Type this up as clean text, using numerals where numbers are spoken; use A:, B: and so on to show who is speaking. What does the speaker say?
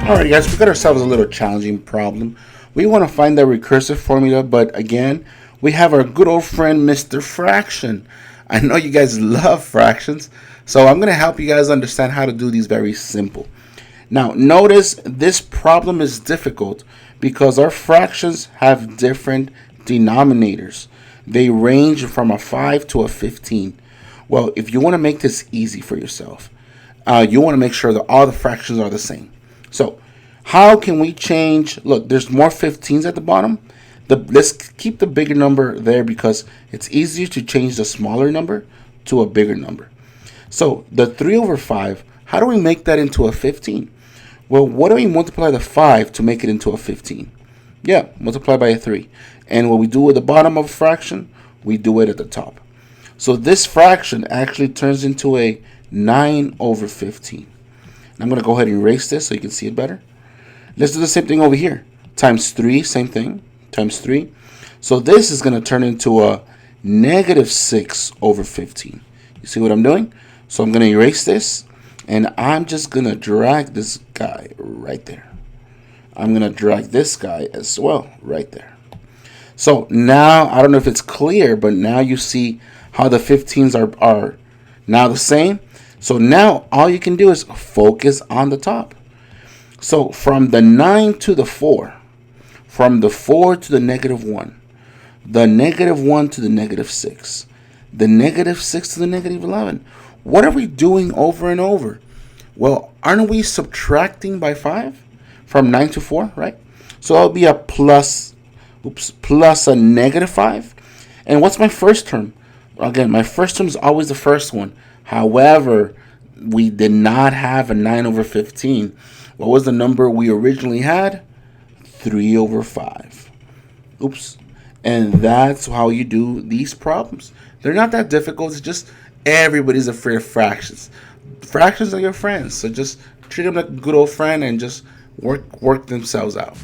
A: Alright guys, we got ourselves a little challenging problem. We want to find the recursive formula, but again, we have our good old friend Mr. Fraction. I know you guys love fractions, so I'm going to help you guys understand how to do these very simple. Now, notice this problem is difficult because our fractions have different denominators. They range from a 5 to a 15. Well, if you want to make this easy for yourself, you want to make sure that all the fractions are the same. So, how can we change? Look, there's more 15s at the bottom. Let's keep the bigger number there because it's easier to change the smaller number to a bigger number. So, the 3 over 5, how do we make that into a 15? Well, what do we multiply the 5 to make it into a 15? Yeah, multiply by a 3. And what we do at the bottom of a fraction, we do it at the top. So this fraction actually turns into a 9 over 15. I'm going to go ahead and erase this so you can see it better. Let's do the same thing over here. Times 3, same thing, times 3. So this is going to turn into a negative 6 over 15. You see what I'm doing? So I'm going to erase this, and I'm just going to drag this guy right there. I'm going to drag this guy as well right there. So now, I don't know if it's clear, but now you see how the 15s are now the same. So now all you can do is focus on the top. So from the 9 to the 4, from the 4 to the negative 1, the negative 1 to the negative 6, the negative 6 to the negative 11. What are we doing over and over? Well, aren't we subtracting by 5 from 9 to 4, right? So that'll be a plus a negative 5. And what's my first term? Again, my first term is always the first one. However, we did not have a 9 over 15. What was the number we originally had? 3 over 5. Oops. And that's how you do these problems. They're not that difficult. It's just everybody's afraid of fractions. Fractions are your friends. So just treat them like a good old friend and just work themselves out.